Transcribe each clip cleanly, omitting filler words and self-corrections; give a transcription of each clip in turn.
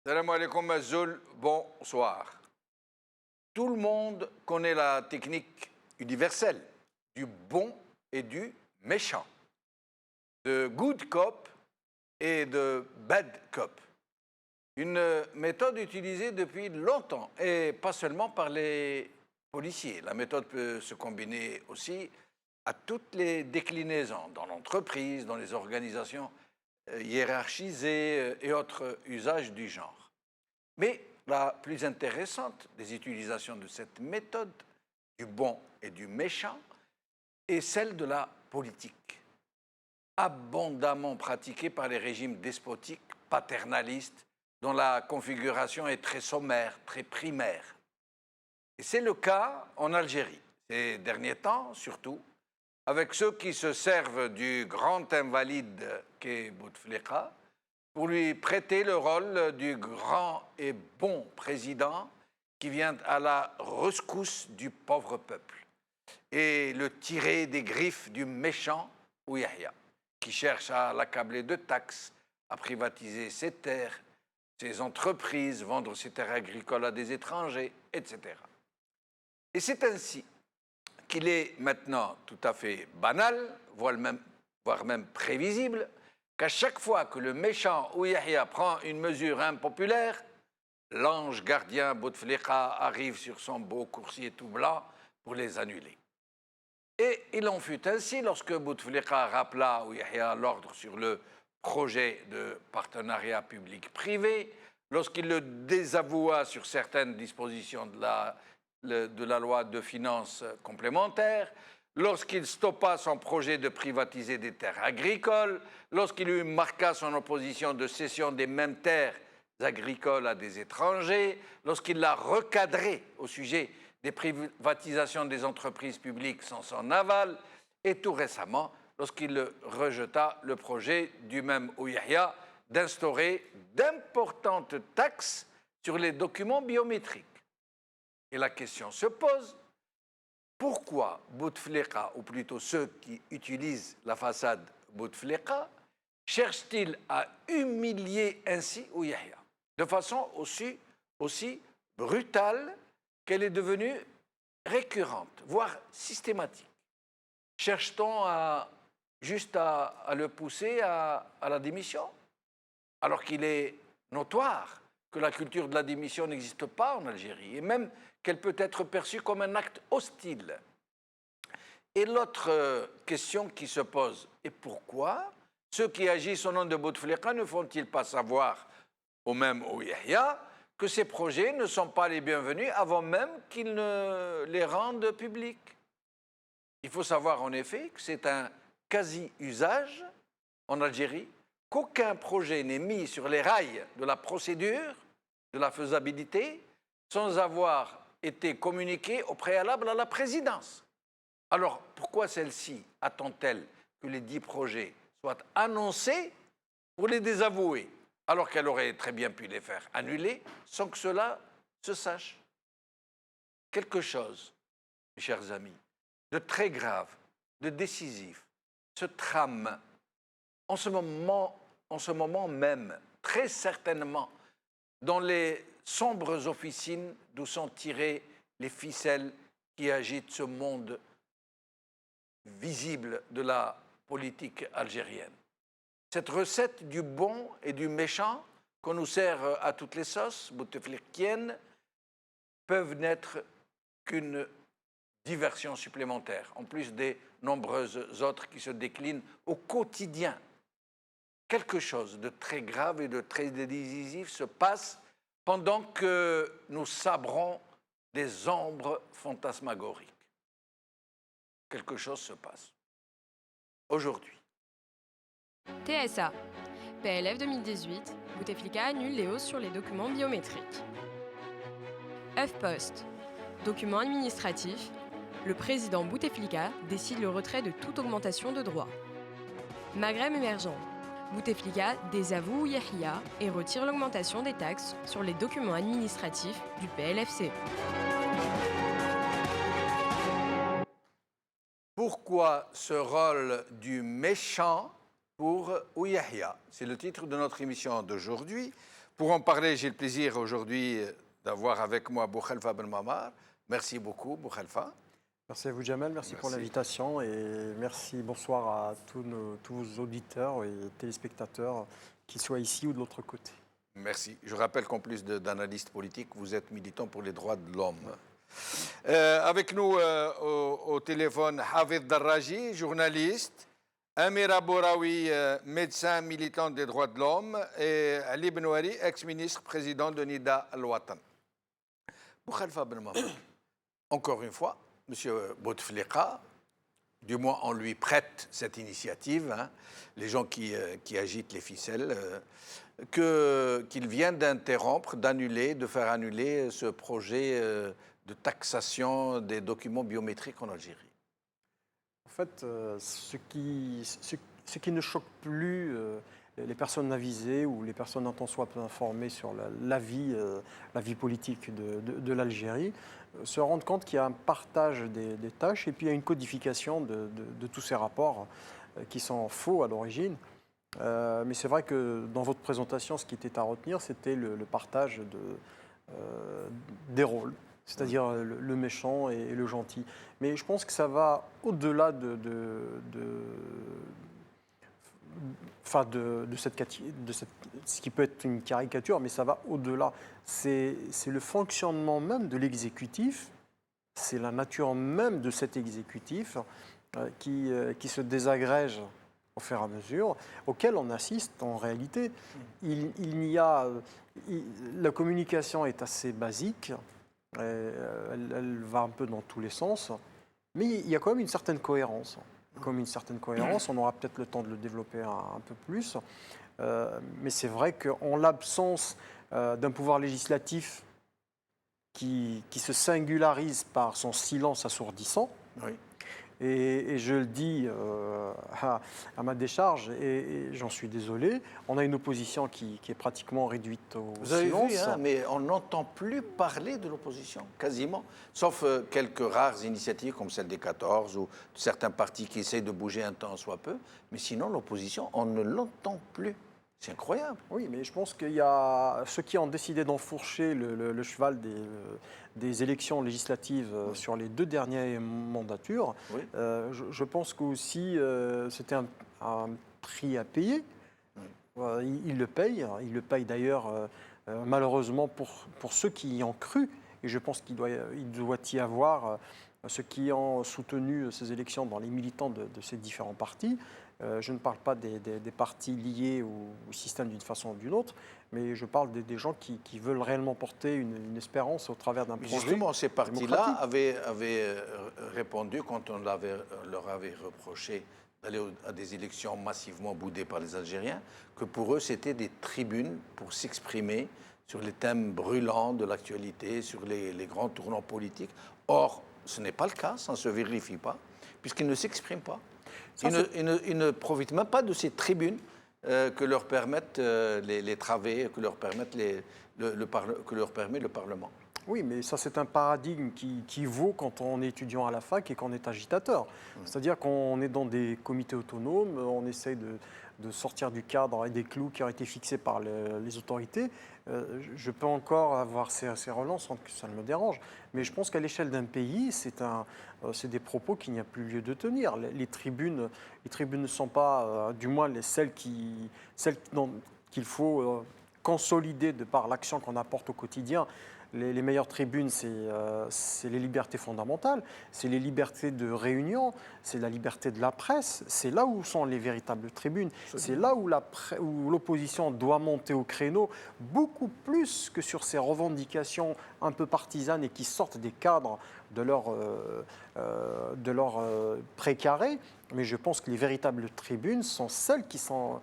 Salam alaikum Mazoul, bonsoir. Tout le monde connaît la technique universelle du bon et du méchant, de good cop et de bad cop. Une méthode utilisée depuis longtemps et pas seulement par les policiers. La méthode peut se combiner aussi à toutes les déclinaisons, dans l'entreprise, dans les organisations hiérarchisées et autres usages du genre. Mais la plus intéressante des utilisations de cette méthode, du bon et du méchant, est celle de la politique, abondamment pratiquée par les régimes despotiques, paternalistes, dont la configuration est très sommaire, très primaire. Et c'est le cas en Algérie, ces derniers temps surtout, avec ceux qui se servent du grand invalide qu'est Bouteflika pour lui prêter le rôle du grand et bon président qui vient à la rescousse du pauvre peuple et le tirer des griffes du méchant Ouyahia, qui cherche à l'accabler de taxes, à privatiser ses terres, ses entreprises, vendre ses terres agricoles à des étrangers, etc. Et c'est ainsi qu'il est maintenant tout à fait banal, voire même prévisible, qu'à chaque fois que le méchant Ouyahia prend une mesure impopulaire, l'ange gardien Bouteflika arrive sur son beau coursier tout blanc pour les annuler. Et il en fut ainsi lorsque Bouteflika rappela Ouyahia l'ordre sur le projet de partenariat public-privé, lorsqu'il le désavoua sur certaines dispositions de la loi de finances complémentaires, lorsqu'il stoppa son projet de privatiser des terres agricoles, lorsqu'il lui marqua son opposition de cession des mêmes terres agricoles à des étrangers, lorsqu'il l'a recadré au sujet des privatisations des entreprises publiques sans son aval, et tout récemment, lorsqu'il rejeta le projet du même Ouyahia d'instaurer d'importantes taxes sur les documents biométriques. Et la question se pose, pourquoi Bouteflika, ou plutôt ceux qui utilisent la façade Bouteflika, cherchent-ils à humilier ainsi Ouyahia, de façon aussi brutale qu'elle est devenue récurrente, voire systématique? Cherche-t-on juste à le pousser à la démission, alors qu'il est notoire que la culture de la démission n'existe pas en Algérie, et même qu'elle peut être perçue comme un acte hostile? Et l'autre question qui se pose est pourquoi ceux qui agissent au nom de Bouteflika ne font-ils pas savoir au même Ouyahia que ces projets ne sont pas les bienvenus avant même qu'ils ne les rendent publics? Il faut savoir en effet que c'est un quasi-usage en Algérie qu'aucun projet n'est mis sur les rails de la procédure, de la faisabilité, sans avoir été communiqué au préalable à la présidence. Alors, pourquoi celle-ci attend-elle que les 10 projets soient annoncés pour les désavouer, alors qu'elle aurait très bien pu les faire annuler sans que cela se sache? Quelque chose, mes chers amis, de très grave, de décisif, se trame en ce moment même, très certainement, dans les sombres officines d'où sont tirées les ficelles qui agitent ce monde visible de la politique algérienne. Cette recette du bon et du méchant qu'on nous sert à toutes les sauces bouteflikiennes peuvent n'être qu'une diversion supplémentaire, en plus des nombreuses autres qui se déclinent au quotidien. Quelque chose de très grave et de très décisif se passe pendant que nous sabrons des ombres fantasmagoriques. Quelque chose se passe. Aujourd'hui. TSA. PLF 2018. Bouteflika annule les hausses sur les documents biométriques. HuffPost. Document administratif. Le président Bouteflika décide le retrait de toute augmentation de droits. Maghreb émergent. Bouteflika désavoue Ouyahia et retire l'augmentation des taxes sur les documents administratifs du PLFC. Pourquoi ce rôle du méchant pour Ouyahia? C'est le titre de notre émission d'aujourd'hui. Pour en parler, j'ai le plaisir aujourd'hui d'avoir avec moi Boukhalifa Ben Mamar. Merci beaucoup, Boukhalifa. Merci à vous, Jamel. Merci pour l'invitation et merci, bonsoir à tous vos auditeurs et téléspectateurs, qu'ils soient ici ou de l'autre côté. Merci. Je rappelle qu'en plus d'analyste politique, vous êtes militant pour les droits de l'homme. Avec nous au téléphone, Hafid Darraji, journaliste, Amira Bouraoui, médecin militant des droits de l'homme, et Ali Benouari, ex-ministre président de Nida Al-Watan. Boukhalifa Ben Mamar, encore une fois, M. Bouteflika, du moins on lui prête cette initiative, hein, les gens qui agitent les ficelles, qu'il vient d'interrompre, d'annuler, de faire annuler ce projet de taxation des documents biométriques en Algérie. En fait, ce qui ne choque plus les personnes avisées ou les personnes dont on soit peu informées sur la vie politique de l'Algérie, se rendent compte qu'il y a un partage des tâches et puis il y a une codification de tous ces rapports qui sont faux à l'origine. Mais c'est vrai que dans votre présentation, ce qui était à retenir, c'était le partage des rôles, c'est-à-dire le méchant et le gentil. Mais je pense que ça va au-delà de ce qui peut être une caricature, mais ça va au-delà. C'est le fonctionnement même de l'exécutif, c'est la nature même de cet exécutif qui se désagrège au fur et à mesure, auquel on assiste en réalité. La communication est assez basique, elle va un peu dans tous les sens, mais il y a quand même une certaine cohérence. On aura peut-être le temps de le développer un peu plus. Mais c'est vrai qu'en l'absence d'un pouvoir législatif qui se singularise par son silence assourdissant, oui. Et je le dis à ma décharge, et j'en suis désolé, on a une opposition qui est pratiquement réduite au Vous avez silence. vu, hein, mais on n'entend plus parler de l'opposition, quasiment, sauf quelques rares initiatives comme celle des 14 ou certains partis qui essayent de bouger un temps soit peu, mais sinon l'opposition, on ne l'entend plus. C'est incroyable. Oui, mais je pense qu'il y a ceux qui ont décidé d'enfourcher le cheval des élections législatives sur les 2 dernières mandatures. Oui. Je pense qu'aussi c'était un prix à payer. Oui. Ils le payent d'ailleurs malheureusement pour ceux qui y ont cru. Et je pense qu'il doit y avoir ceux qui ont soutenu ces élections dans les militants de ces différents partis. Je ne parle pas des partis liés au système d'une façon ou d'une autre, mais je parle des gens qui veulent réellement porter une espérance au travers d'un projet. Justement, ces partis-là avaient répondu quand on leur avait reproché d'aller à des élections massivement boudées par les Algériens, que pour eux, c'était des tribunes pour s'exprimer sur les thèmes brûlants de l'actualité, sur les grands tournants politiques. Or, ce n'est pas le cas, ça ne se vérifie pas, puisqu'ils ne s'expriment pas. Ils ne profitent même pas de ces tribunes que leur permettent les travées, que leur permet le Parlement. Oui, mais ça, c'est un paradigme qui vaut quand on est étudiant à la fac et qu'on est agitateur. C'est-à-dire qu'on est dans des comités autonomes, on essaye de sortir du cadre et des clous qui ont été fixés par les autorités. Je peux encore avoir ces relances sans que ça ne me dérange. Mais je pense qu'à l'échelle d'un pays, c'est des propos qu'il n'y a plus lieu de tenir. Les tribunes ne sont pas, du moins celles qu'il faut consolider de par l'action qu'on apporte au quotidien. Les meilleures tribunes, c'est les libertés fondamentales, c'est les libertés de réunion, c'est la liberté de la presse. C'est là où sont les véritables tribunes. C'est là où l'opposition doit monter au créneau, beaucoup plus que sur ces revendications un peu partisanes et qui sortent des cadres de leur précaré. Mais je pense que les véritables tribunes sont celles qui sont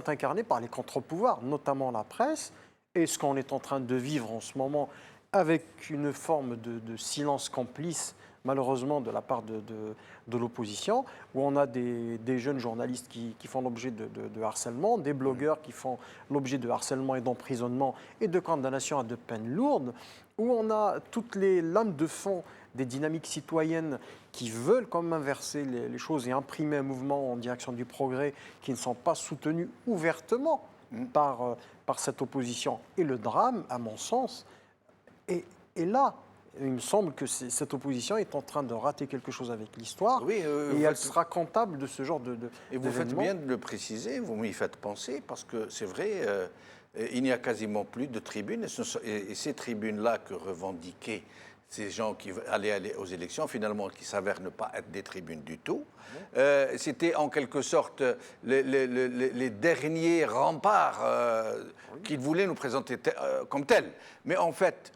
incarnées par les contre-pouvoirs, notamment la presse. Et ce qu'on est en train de vivre en ce moment avec une forme de silence complice, malheureusement, de la part de l'opposition, où on a des jeunes journalistes qui font l'objet de harcèlement, des blogueurs qui font l'objet de harcèlement et d'emprisonnement et de condamnation à de peines lourdes, où on a toutes les lames de fond des dynamiques citoyennes qui veulent quand même inverser les choses et imprimer un mouvement en direction du progrès qui ne sont pas soutenus ouvertement par cette opposition. Et le drame, à mon sens, est là. Il me semble que cette opposition est en train de rater quelque chose avec l'histoire, Oui, et elle sera comptable de ce genre de et vous faites bien de le préciser, vous m'y faites penser, parce que c'est vrai, il n'y a quasiment plus de tribunes, et ces tribunes-là que revendiquaient ces gens qui allaient aller aux élections, finalement, qui s'avèrent ne pas être des tribunes du tout, c'était en quelque sorte les derniers remparts qu'ils voulaient nous présenter comme tels. Mais en fait,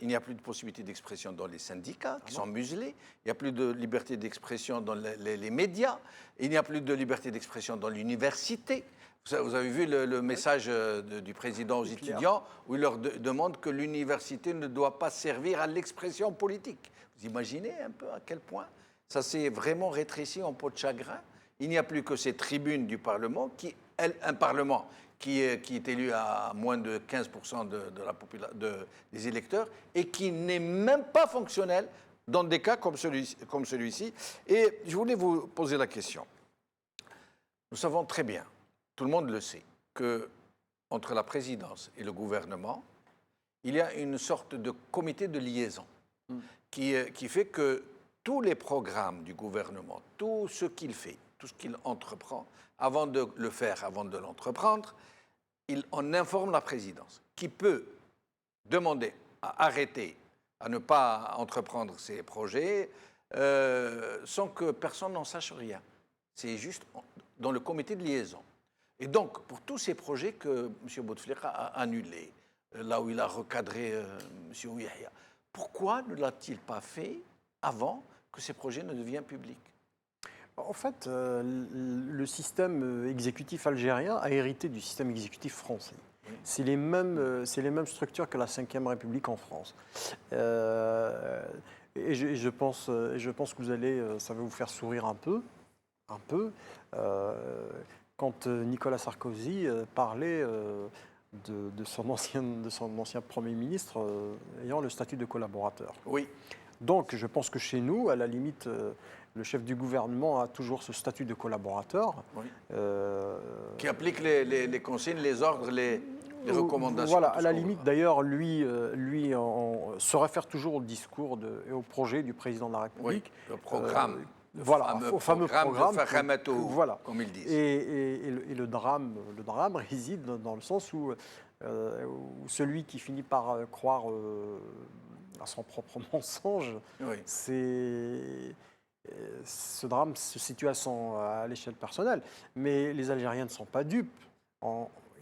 il n'y a plus de possibilité d'expression dans les syndicats, qui sont muselés, il n'y a plus de liberté d'expression dans les médias, il n'y a plus de liberté d'expression dans l'université. Vous avez vu le message du président aux étudiants où il leur demande que l'université ne doit pas servir à l'expression politique. Vous imaginez un peu à quel point ça s'est vraiment rétréci en peau de chagrin. Il n'y a plus que ces tribunes du Parlement, un Parlement qui est élu à moins de 15% des électeurs et qui n'est même pas fonctionnel dans des cas comme celui-ci. Et je voulais vous poser la question. Nous savons très bien, tout le monde le sait, qu'entre la présidence et le gouvernement, il y a une sorte de comité de liaison qui fait que tous les programmes du gouvernement, tout ce qu'il fait, tout ce qu'il entreprend, avant de le faire, avant de l'entreprendre, il en informe la présidence, qui peut demander à arrêter, à ne pas entreprendre ces projets, sans que personne n'en sache rien. C'est juste dans le comité de liaison. Et donc, pour tous ces projets que M. Bouteflika a annulés, là où il a recadré M. Ouiahia, pourquoi ne l'a-t-il pas fait avant que ces projets ne deviennent publics? En fait, le système exécutif algérien a hérité du système exécutif français. Oui. C'est les mêmes structures que la Ve République en France. Et je pense que ça va vous faire sourire un peu. Quand Nicolas Sarkozy parlait de son ancien Premier ministre ayant le statut de collaborateur. Oui. Donc, je pense que chez nous, à la limite, le chef du gouvernement a toujours ce statut de collaborateur. Oui. Qui applique les consignes, les ordres, les recommandations. Voilà, à la limite, d'ailleurs, lui se réfère toujours au discours et au projet du président de la République. Oui, le programme. Au fameux programme de Fakhamatou, voilà. comme ils disent. Et le drame réside dans le sens où celui qui finit par croire à son propre mensonge, oui. Ce drame se situe à l'échelle personnelle. Mais les Algériens ne sont pas dupes.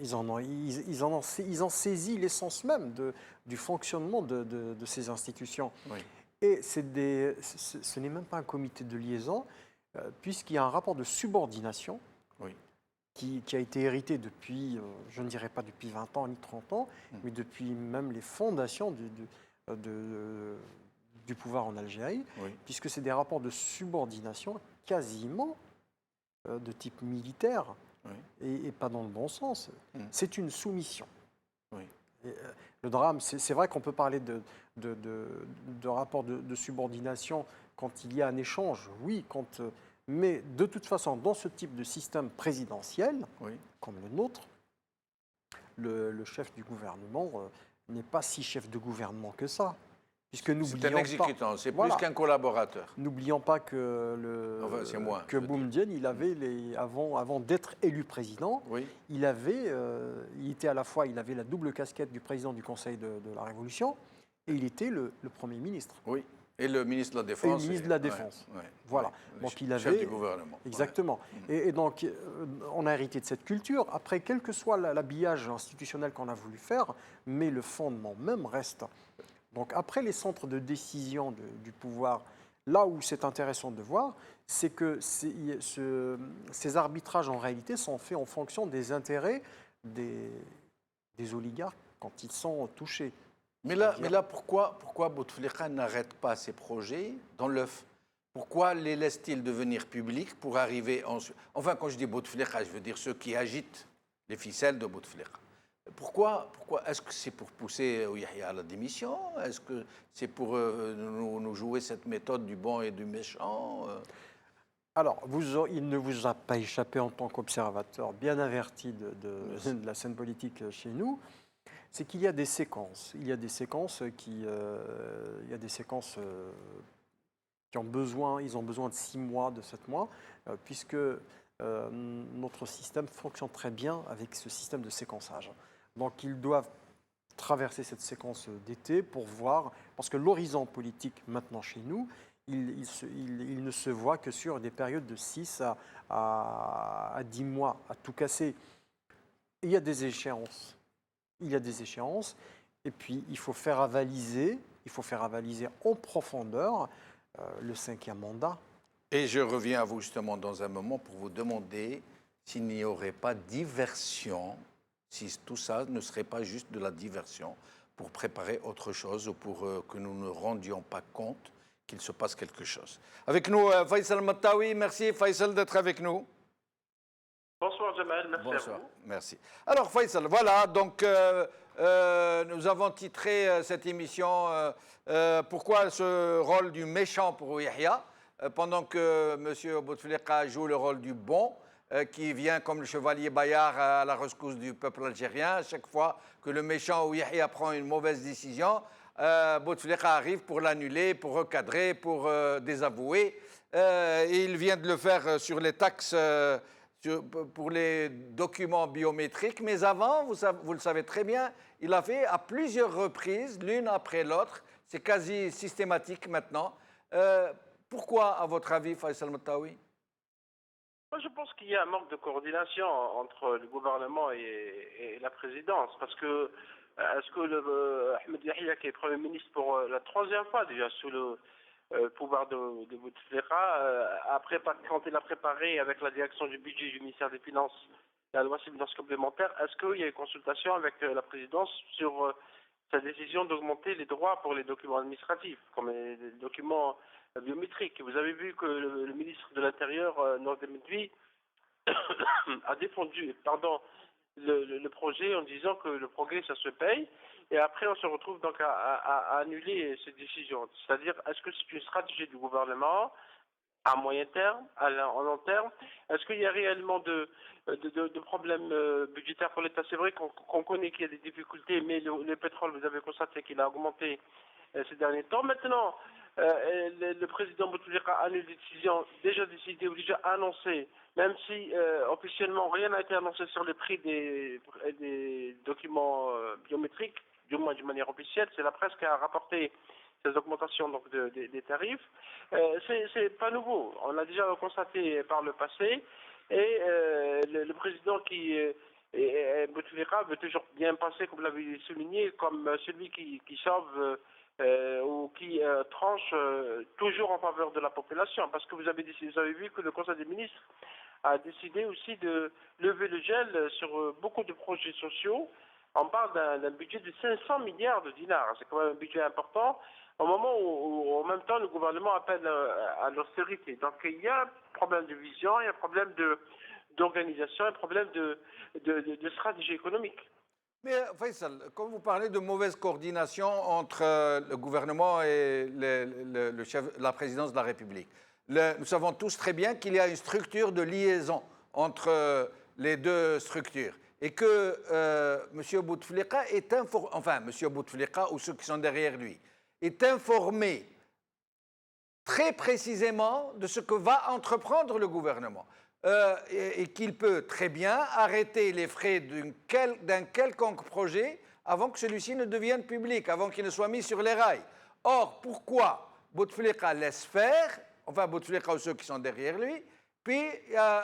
Ils ont saisi l'essence même du fonctionnement de ces institutions. Oui. Et ce n'est même pas un comité de liaison, puisqu'il y a un rapport de subordination oui. qui a été hérité depuis, je ne dirais pas depuis 20 ans ni 30 ans, mais depuis même les fondations du pouvoir en Algérie, oui. puisque c'est des rapports de subordination quasiment de type militaire, oui. et pas dans le bon sens. C'est une soumission. Oui. Le drame, c'est vrai qu'on peut parler de rapport de subordination quand il y a un échange, oui, mais de toute façon, dans ce type de système présidentiel, oui. comme le nôtre, le chef du gouvernement n'est pas si chef de gouvernement que ça. C'est un exécutant, c'est plus qu'un collaborateur. N'oublions pas que Boumedienne, il avait avant d'être élu président, oui. il avait la double casquette du président du Conseil de la Révolution et il était le Premier ministre. Oui. Et le ministre de la Défense. Et le ministre de la Défense. Ouais, voilà. Ouais. Donc il avait chef du gouvernement. Exactement. Ouais. Et donc on a hérité de cette culture. Après, quel que soit l'habillage institutionnel qu'on a voulu faire, mais le fondement même reste. Donc après les centres de décision du pouvoir, là où c'est intéressant de voir, c'est que ces arbitrages en réalité sont faits en fonction des intérêts des oligarques quand ils sont touchés. Mais là pourquoi Bouteflika n'arrête pas ses projets dans l'œuf? Pourquoi les laisse-t-il devenir publics pour arriver ensuite? Enfin, quand je dis Bouteflika, je veux dire ceux qui agitent les ficelles de Bouteflika. Pourquoi est-ce que c'est pour pousser Ouiahia à la démission? Est-ce que c'est pour nous jouer cette méthode du bon et du méchant? Alors, il ne vous a pas échappé en tant qu'observateur bien averti de la scène politique chez nous, c'est qu'il y a des séquences. Il y a des séquences qui ont besoin, ils ont besoin de 6 mois, de 7 mois, puisque notre système fonctionne très bien avec ce système de séquençage. Donc, ils doivent traverser cette séquence d'été pour voir, parce que l'horizon politique maintenant chez nous, il ne se voit que sur des périodes de 6 à 10 mois, à tout casser. Il y a des échéances. Il y a des échéances. Et puis, il faut faire avaliser en profondeur le 5e mandat. Et je reviens à vous justement dans un moment pour vous demander s'il n'y aurait pas diversion, si tout ça ne serait pas juste de la diversion pour préparer autre chose ou pour que nous ne rendions pas compte qu'il se passe quelque chose. Avec nous, Faisal Mattawi. Merci Faisal d'être avec nous. Bonsoir Jamal, merci Bonsoir. à vous. Merci. Alors Faisal, voilà, donc nous avons titré cette émission pourquoi ce rôle du méchant pour Yahya pendant que M. Bouteflika joue le rôle du bon, qui vient comme le chevalier Bayard à la rescousse du peuple algérien. Chaque fois que le méchant ou Yahya prend une mauvaise décision, Bouteflika arrive pour l'annuler, pour recadrer, pour désavouer. Et il vient de le faire sur les taxes pour les documents biométriques. Mais avant, vous le savez très bien, il a fait à plusieurs reprises, l'une après l'autre. C'est quasi systématique maintenant. Pourquoi, à votre avis, Faisal Mattawi? Moi, je pense qu'il y a un manque de coordination entre le gouvernement et la présidence. Parce que, est-ce que Ahmed Yahya, qui est Premier ministre pour la 3e fois déjà sous le pouvoir de Bouteflika, quand il a préparé avec la direction du budget du ministère des Finances la loi sur les finances complémentaires, est-ce qu'il y a eu consultation avec la présidence sur sa décision d'augmenter les droits pour les documents administratifs, comme les documents biométriques? Vous avez vu que le ministre de l'Intérieur, Nourdin Mehdi, a défendu le projet en disant que le progrès, ça se paye. Et après, on se retrouve donc à annuler cette décision. C'est-à-dire, est-ce que c'est une stratégie du gouvernement à moyen terme, en long terme? Est-ce qu'il y a réellement de problèmes budgétaires pour l'État? C'est vrai qu'on connaît qu'il y a des difficultés, mais le pétrole, vous avez constaté qu'il a augmenté ces derniers temps. Maintenant, le président Bouteflika a une décision déjà décidée ou déjà annoncée, même si officiellement rien n'a été annoncé sur les prix des documents biométriques, du moins d'une manière officielle. C'est la presse qui a rapporté ces augmentations donc des tarifs. C'est pas nouveau. On l'a déjà constaté par le passé. Et le président Bouteflika veut toujours bien passer, comme vous l'avez souligné, comme celui qui sauve ou qui tranche toujours en faveur de la population. Parce que vous avez vu que le Conseil des ministres a décidé aussi de lever le gel sur beaucoup de projets sociaux. On parle d'un budget de 500 milliards de dinars. C'est quand même un budget important au moment où en même temps, le gouvernement appelle à l'austérité. Donc, il y a un problème de vision, il y a un problème d'organisation, un problème de stratégie économique. Mais Faisal, quand vous parlez de mauvaise coordination entre le gouvernement et la présidence de la République, nous savons tous très bien qu'il y a une structure de liaison entre les deux structures et que M. Bouteflika est informé, enfin M. Bouteflika ou ceux qui sont derrière lui, est informé très précisément de ce que va entreprendre le gouvernement. Et qu'il peut très bien arrêter les frais d'un quelconque projet avant que celui-ci ne devienne public, avant qu'il ne soit mis sur les rails. Or, pourquoi Bouteflika laisse faire, enfin Bouteflika ou ceux qui sont derrière lui, puis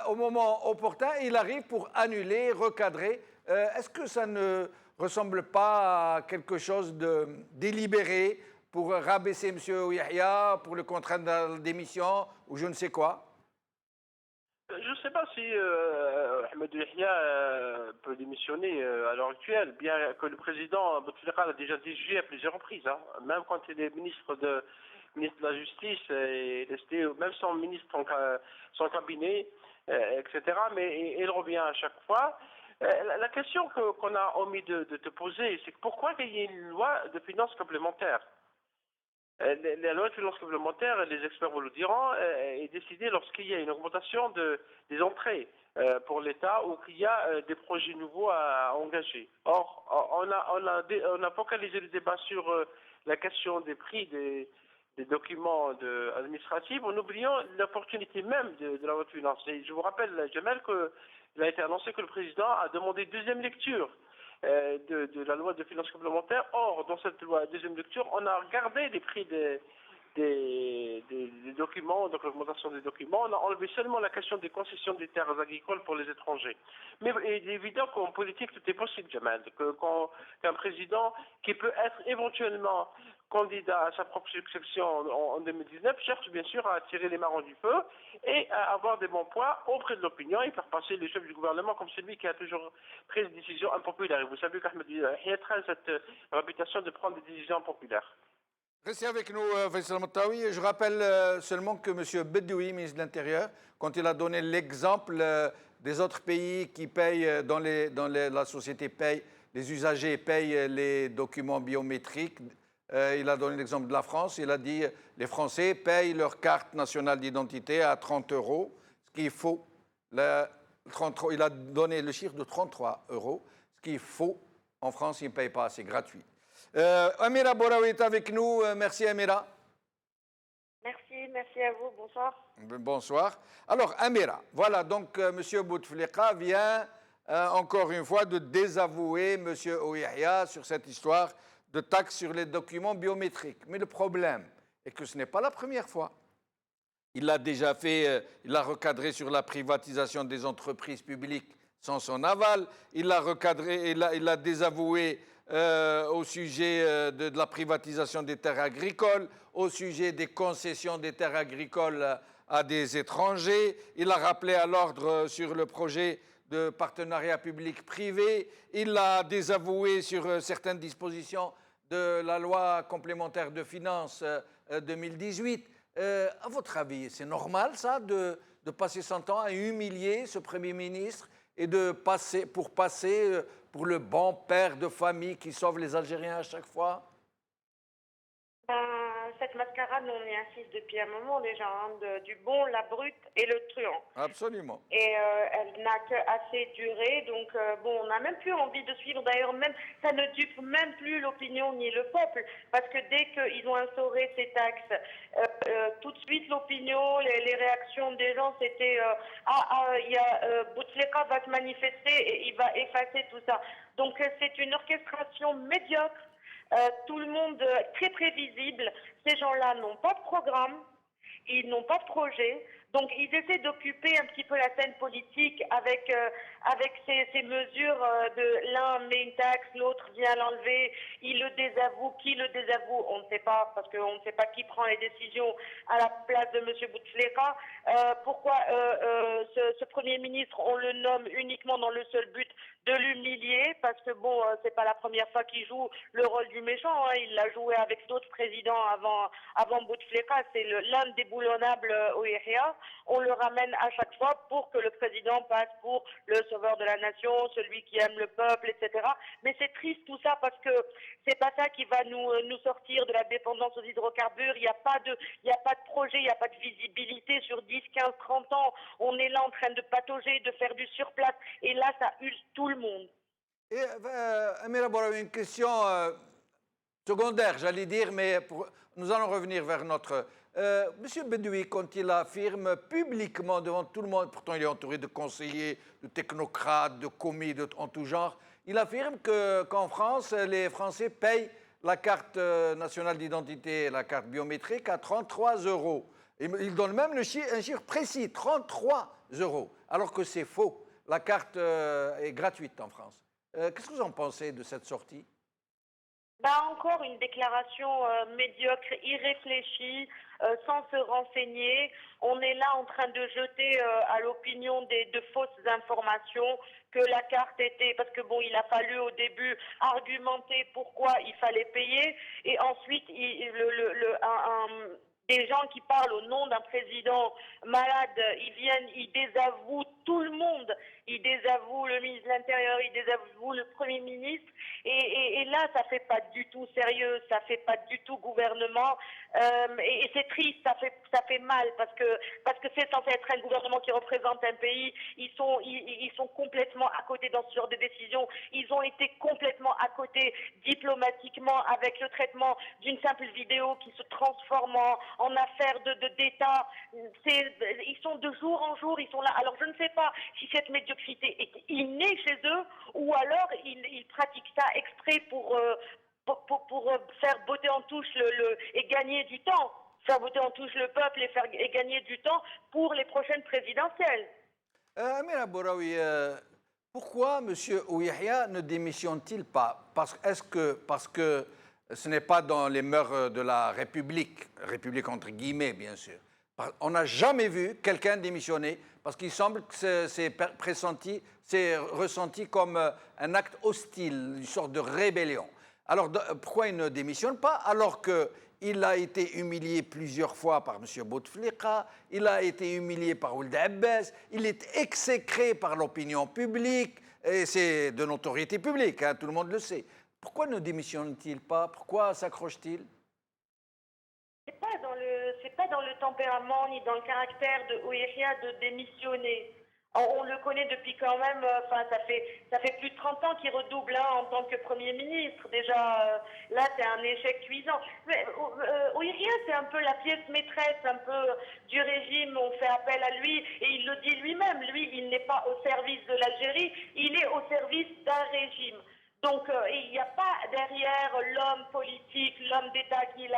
au moment opportun, il arrive pour annuler, recadrer. Est-ce que ça ne ressemble pas à quelque chose de délibéré pour rabaisser M. Yahya, pour le contraindre à la démission ou je ne sais quoi? Je ne sais pas si Ahmed Yahya peut démissionner à l'heure actuelle, bien que le président Bouteflika l'a déjà déjoué à plusieurs reprises. Hein. Même quand il est ministre de la Justice, et même son ministre, son cabinet, etc. Mais il revient à chaque fois. La question qu'on a omis de te poser, c'est pourquoi il y a une loi de finances complémentaire? La loi de finances complémentaires, les experts vous le diront, est décidée lorsqu'il y a une augmentation des entrées pour l'État ou qu'il y a des projets nouveaux à engager. Or, on a focalisé le débat sur la question des prix des documents administratifs en oubliant l'opportunité même de la loi de finances. Et je vous rappelle, Jamel, qu'il a été annoncé que le président a demandé deuxième lecture de la loi de finances complémentaires. Or, dans cette loi deuxième lecture, on a regardé les prix des documents, donc l'augmentation des documents. On a enlevé seulement la question des concessions des terres agricoles pour les étrangers. Mais il est évident qu'en politique, tout est possible, Jamal. Qu'un président qui peut être éventuellement candidat à sa propre succession en 2019 cherche bien sûr à tirer les marrons du feu et à avoir des bons points auprès de l'opinion et faire passer le chef du gouvernement comme celui qui a toujours pris des décisions impopulaires. Et vous savez qu'Ahmed Yahya a cette réputation de prendre des décisions populaires. Restez avec nous, Faisal Moutaoui. Je rappelle seulement que M. Bedoui, ministre de l'Intérieur, quand il a donné l'exemple des autres pays qui payent, la société paye, les usagers payent les documents biométriques, il a donné l'exemple de la France. Il a dit les Français payent leur carte nationale d'identité à 30 €, ce qui est faux. Il a donné le chiffre de 33 €, ce qui est faux. En France, ils ne payent pas, c'est gratuit. Amira Boraoui est avec nous. Merci Amira. Merci à vous. Bonsoir. Bonsoir. Alors Amira, voilà, donc M. Bouteflika vient encore une fois de désavouer M. Ouihia sur cette histoire de taxe sur les documents biométriques. Mais le problème est que ce n'est pas la première fois. Il l'a déjà fait, il l'a recadré sur la privatisation des entreprises publiques sans son aval. Il l'a recadré, il l'a désavoué au sujet de la privatisation des terres agricoles, au sujet des concessions des terres agricoles à des étrangers. Il a rappelé à l'ordre sur le projet de partenariat public-privé. Il l'a désavoué sur certaines dispositions de la loi complémentaire de finances 2018. À votre avis, c'est normal ça de passer son temps à humilier ce Premier ministre et pour passer pour le bon père de famille qui sauve les Algériens à chaque fois? Cette mascarade, on y insiste depuis un moment déjà, du bon, la brute et le truand. Absolument. Et elle n'a que assez duré, donc on n'a même plus envie de suivre. D'ailleurs, même ça ne dupe même plus l'opinion ni le peuple, parce que dès qu'ils ont instauré ces taxes, tout de suite l'opinion, les réactions des gens, c'était Bouteflika va se manifester et il va effacer tout ça. Donc c'est une orchestration médiocre. Tout le monde très prévisible. Ces gens-là n'ont pas de programme, ils n'ont pas de projet. Donc ils essaient d'occuper un petit peu la scène politique avec ces mesures de l'un met une taxe, l'autre vient l'enlever, il le désavoue, qui le désavoue, on ne sait pas, parce qu'on ne sait pas qui prend les décisions à la place de M. Bouteflika. Pourquoi ce Premier ministre, on le nomme uniquement dans le seul but de l'humilier, parce que c'est pas la première fois qu'il joue le rôle du méchant, hein. Il l'a joué avec d'autres présidents avant Bouteflika, c'est l'indéboulonnable Ouihia. On le ramène à chaque fois pour que le président passe pour le sauveur de la nation, celui qui aime le peuple, etc. Mais c'est triste tout ça parce que c'est pas ça qui va nous sortir de la dépendance aux hydrocarbures. Il n'y a pas de projet, il n'y a pas de visibilité sur 10, 15, 30 ans. On est là en train de patauger, de faire du surplace. Et là, ça use tout le monde. Et Amira Boraoui, une question secondaire, j'allais dire, mais nous allons revenir vers notre... Monsieur Bedoui, quand il affirme publiquement devant tout le monde, pourtant il est entouré de conseillers, de technocrates, de commis en tout genre, il affirme qu'en France, les Français payent la carte nationale d'identité, la carte biométrique à 33 €. Il donne même un chiffre précis, 33 €, alors que c'est faux. La carte est gratuite en France. Qu'est-ce que vous en pensez de cette sortie? Encore une déclaration médiocre, irréfléchie, sans se renseigner. On est là en train de jeter à l'opinion de fausses informations que la carte était, parce que il a fallu au début argumenter pourquoi il fallait payer, et ensuite des gens qui parlent au nom d'un président malade, ils désavouent tout le monde. Il désavoue le ministre de l'Intérieur, il désavoue le Premier ministre. Et là, ça fait pas du tout sérieux, ça fait pas du tout gouvernement. Et c'est triste, ça fait mal parce que c'est censé être un gouvernement qui représente un pays. Ils sont complètement à côté dans ce genre de décision. Ils ont été complètement à côté diplomatiquement avec le traitement d'une simple vidéo qui se transforme en affaire d'État. Ils sont de jour en jour, ils sont là. Alors je ne sais pas si cette médiocrité est innée chez eux ou alors ils pratiquent ça exprès pour faire botter en touche et gagner du temps. Faire voter en touche le peuple et gagner du temps pour les prochaines présidentielles. Amira Bouraoui, pourquoi M. Ouihia ne démissionne-t-il pas? Est-ce que parce que ce n'est pas dans les mœurs de la République entre guillemets, bien sûr. On n'a jamais vu quelqu'un démissionner parce qu'il semble que c'est ressenti comme un acte hostile, une sorte de rébellion. Alors pourquoi il ne démissionne pas alors qu'il a été humilié plusieurs fois par M. Bouteflika, il a été humilié par Ould Abbas, il est exécré par l'opinion publique, et c'est de notoriété publique, hein, tout le monde le sait. Pourquoi ne démissionne-t-il pas? Pourquoi s'accroche-t-il? C'est pas dans le tempérament ni dans le caractère de Ouihia de démissionner. On le connaît depuis quand même, ça fait plus de 30 ans qu'il redouble en tant que Premier ministre. Déjà, là, c'est un échec cuisant. Ouihia, c'est un peu la pièce maîtresse, un peu du régime. On fait appel à lui et il le dit lui-même. Lui, il n'est pas au service de l'Algérie, il est au service d'un régime. Donc, il n'y a pas derrière l'homme politique, l'homme d'État qui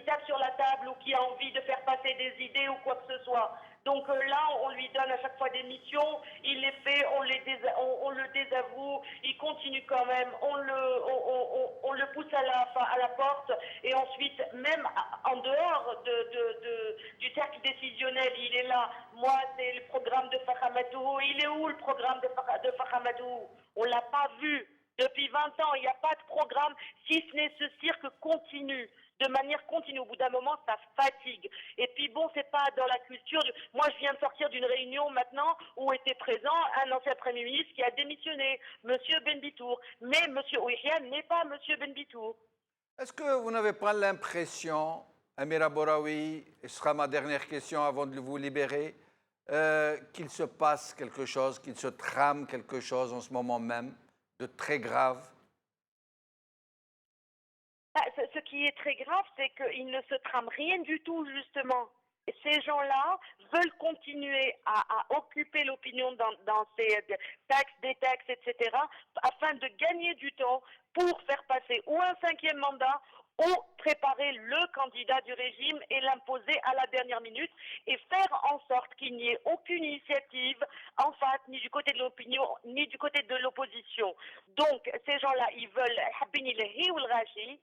tape sur la table ou qui a envie de faire passer des idées ou quoi que ce soit. Donc là, on lui donne à chaque fois des missions, il les fait, on le désavoue, il continue quand même, on le pousse à la porte et ensuite, même en dehors du cercle décisionnel, il est là. Moi, c'est le programme de Fahamadou. Il est où le programme de Fahamadou? On ne l'a pas vu. Depuis 20 ans, il n'y a pas de programme, si ce n'est ce cirque continu, de manière continue. Au bout d'un moment, ça fatigue. Et puis bon, c'est pas dans la culture. Moi, je viens de sortir d'une réunion maintenant où était présent un ancien Premier ministre qui a démissionné, M. Benbitour. Mais M. Ouihia n'est pas M. Benbitour. Est-ce que vous n'avez pas l'impression, Amira Bouraoui, et ce sera ma dernière question avant de vous libérer, qu'il se passe quelque chose, qu'il se trame quelque chose en ce moment même de très grave? Ce qui est très grave, c'est qu'il ne se trame rien du tout, justement. Et ces gens-là veulent continuer à occuper l'opinion dans ces textes, etc., afin de gagner du temps pour faire passer ou un 5e mandat ou préparer le candidat du régime et l'imposer à la dernière minute et faire en sorte qu'il n'y ait aucune initiative en face, ni du côté de l'opinion, ni du côté de l'opposition. Donc, ces gens-là, ils veulent Habini Lehi ou le Raji,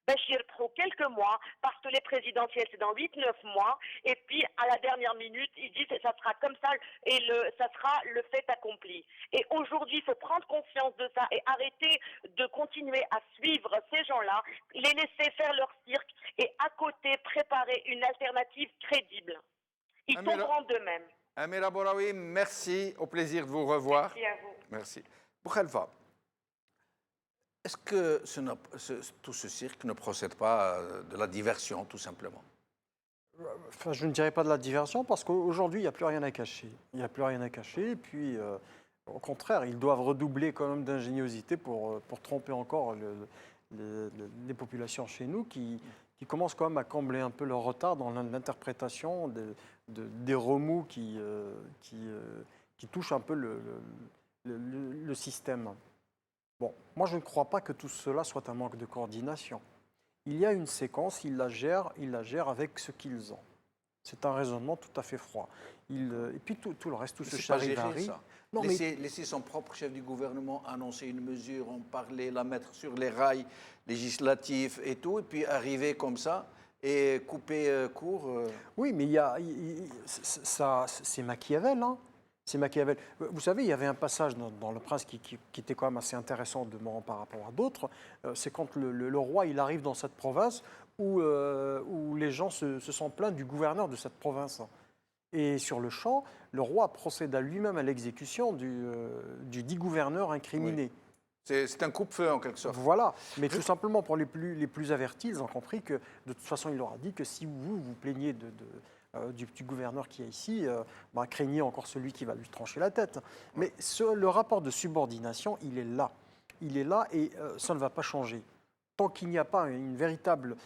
Bachir pour quelques mois, parce que les présidentielles, c'est dans 8-9 mois, et puis à la dernière minute, ils disent que ça sera comme ça, et ça sera le fait accompli. Et aujourd'hui, il faut prendre conscience de ça et arrêter de continuer à suivre ces gens-là, les laisser faire leur cirque, et à côté, préparer une alternative crédible. Ils tomberont d'eux-mêmes. Amira Bouraoui, merci, au plaisir de vous revoir. Merci à vous. Merci. Boukhalifa, est-ce que tout ce cirque ne procède pas de la diversion, tout simplement? Enfin, je ne dirais pas de la diversion parce qu'aujourd'hui, il n'y a plus rien à cacher. Il n'y a plus rien à cacher. Et puis, au contraire, ils doivent redoubler quand même d'ingéniosité pour tromper encore les populations chez nous qui commencent quand même à combler un peu leur retard dans l'interprétation des remous qui touchent un peu le système. Bon, moi je ne crois pas que tout cela soit un manque de coordination. Il y a une séquence, ils la gèrent avec ce qu'ils ont. C'est un raisonnement tout à fait froid. Et puis tout le reste, tout ce charivari. Laisser son propre chef du gouvernement annoncer une mesure, en parler, la mettre sur les rails législatifs et tout, et puis arriver comme ça et couper court. Oui, mais c'est Machiavel, hein. C'est Machiavel. Vous savez, il y avait un passage dans Le Prince qui était quand même assez intéressant par rapport à d'autres. C'est quand le roi il arrive dans cette province où les gens se sont plaints du gouverneur de cette province. Et sur le champ, le roi procéda lui-même à l'exécution du dit gouverneur incriminé. C'est un coupe-feu en quelque sorte. Voilà, mais tout simplement pour les plus avertis, ils ont compris que de toute façon, il leur a dit que si vous plaignez du gouverneur qui est ici, craignez encore celui qui va lui trancher la tête. Mais le rapport de subordination, il est là. Il est là et ça ne va pas changer. Tant qu'il n'y a pas une véritable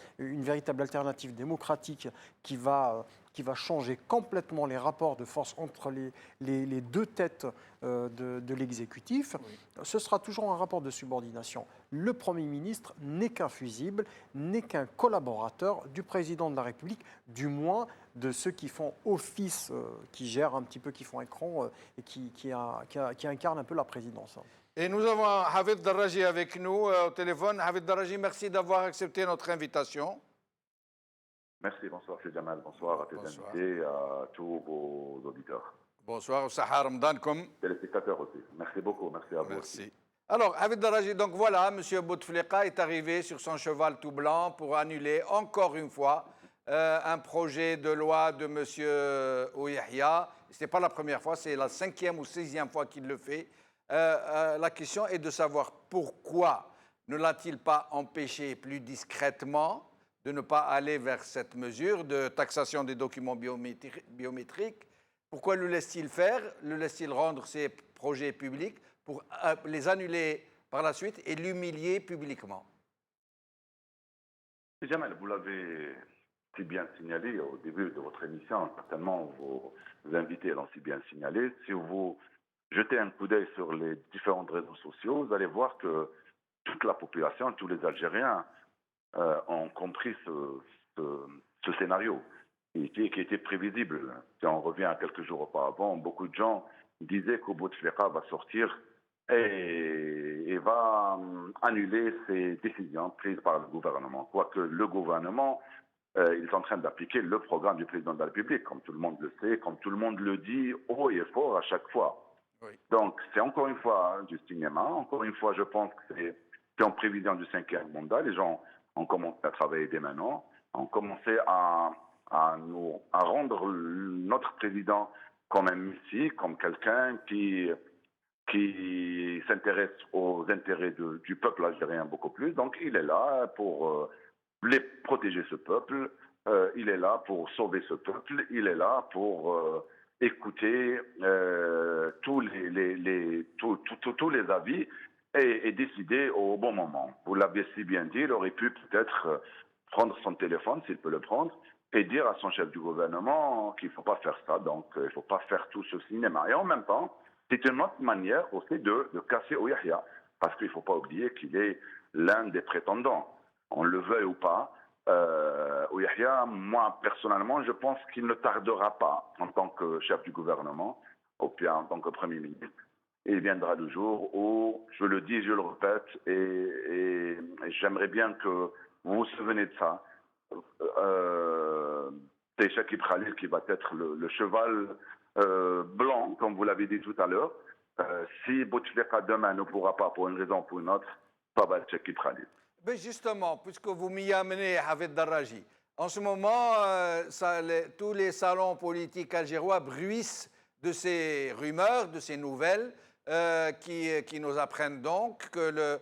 alternative démocratique qui va changer complètement les rapports de force entre les deux têtes de l'exécutif, ce sera toujours un rapport de subordination. Le Premier ministre n'est qu'un fusible, n'est qu'un collaborateur du président de la République, du moins de ceux qui font office, qui gèrent un petit peu, qui font écran et qui incarnent un peu la présidence. Et nous avons Hafid Darraji avec nous au téléphone. Hafid Darraji, merci d'avoir accepté notre invitation. Merci, bonsoir c'est Jamal, bonsoir à tes invités, à tous vos auditeurs. Bonsoir, Sahar Ramadankum. Téléspectateurs aussi. Merci beaucoup, merci à vous. Merci. Alors, Hafid Darraji, donc voilà, M. Bouteflika est arrivé sur son cheval tout blanc pour annuler encore une fois un projet de loi de M. Ouyahia. Ce n'est pas la première fois, c'est la 5e ou 6e fois qu'il le fait. La question est de savoir pourquoi ne l'a-t-il pas empêché plus discrètement de ne pas aller vers cette mesure de taxation des documents biométriques. Pourquoi le laisse-t-il faire? Le laisse-t-il rendre ses projets publics pour les annuler par la suite et l'humilier publiquement? Jamal, vous l'avez si bien signalé au début de votre émission, certainement vos invités l'ont si bien signalé. Si vous jetez un coup d'œil sur les différents réseaux sociaux, vous allez voir que toute la population, tous les Algériens ont compris ce scénario qui était prévisible. Si on revient à quelques jours auparavant, beaucoup de gens disaient que Bouteflika va sortir et va annuler ces décisions prises par le gouvernement. Quoique le gouvernement, il est en train d'appliquer le programme du président de la République, comme tout le monde le sait, comme tout le monde le dit haut et fort à chaque fois. Oui. Donc, c'est encore une fois du cinéma. Encore une fois, je pense que c'est en prévision du 5e mandat. Les gens ont commencé à travailler dès maintenant, ont commencé à rendre notre président comme un messie, comme quelqu'un qui s'intéresse aux intérêts du peuple algérien beaucoup plus. Donc, il est là pour les protéger ce peuple, il est là pour sauver ce peuple, il est là pour écouter tous les avis et décider au bon moment. Vous l'avez si bien dit, il aurait pu peut-être prendre son téléphone, s'il peut le prendre, et dire à son chef du gouvernement qu'il ne faut pas faire ça, donc il ne faut pas faire tout ce cinéma. Et en même temps, c'est une autre manière aussi de casser Ouyahia, parce qu'il ne faut pas oublier qu'il est l'un des prétendants. On le veuille ou pas, Ouyahia, moi personnellement, je pense qu'il ne tardera pas en tant que chef du gouvernement, ou bien en tant que Premier ministre. Il viendra le jour où, je le dis, je le répète, et j'aimerais bien que vous vous souvenez de ça. C'est Chekib Khalil qui va être le cheval blanc, comme vous l'avez dit tout à l'heure. Si Bouteflika demain ne pourra pas, pour une raison ou pour une autre, ça va être Chekib Khalil. Mais justement, puisque vous m'y amenez, Hafid Darraji, en ce moment, tous les salons politiques algérois bruissent de ces rumeurs, de ces nouvelles, qui nous apprennent donc que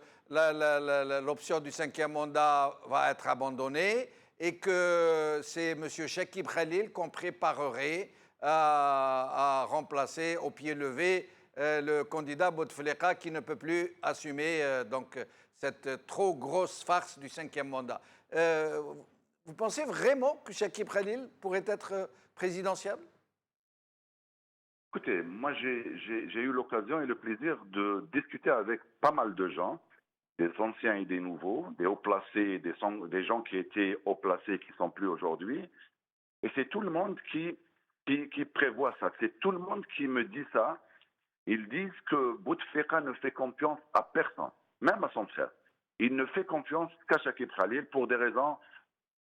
l'option du 5e mandat va être abandonnée et que c'est M. Chekib Khalil qu'on préparerait à remplacer au pied levé le candidat Bouteflika qui ne peut plus assumer cette trop grosse farce du 5e mandat. Vous pensez vraiment que Chekib Khalil pourrait être présidentiable? Écoutez, moi j'ai eu l'occasion et le plaisir de discuter avec pas mal de gens, des anciens et des nouveaux, des hauts placés, des gens qui étaient hauts placés et qui ne sont plus aujourd'hui. Et c'est tout le monde qui prévoit ça. C'est tout le monde qui me dit ça. Ils disent que Bouteflika ne fait confiance à personne, même à son frère. Il ne fait confiance qu'à Chekib Khalil pour des raisons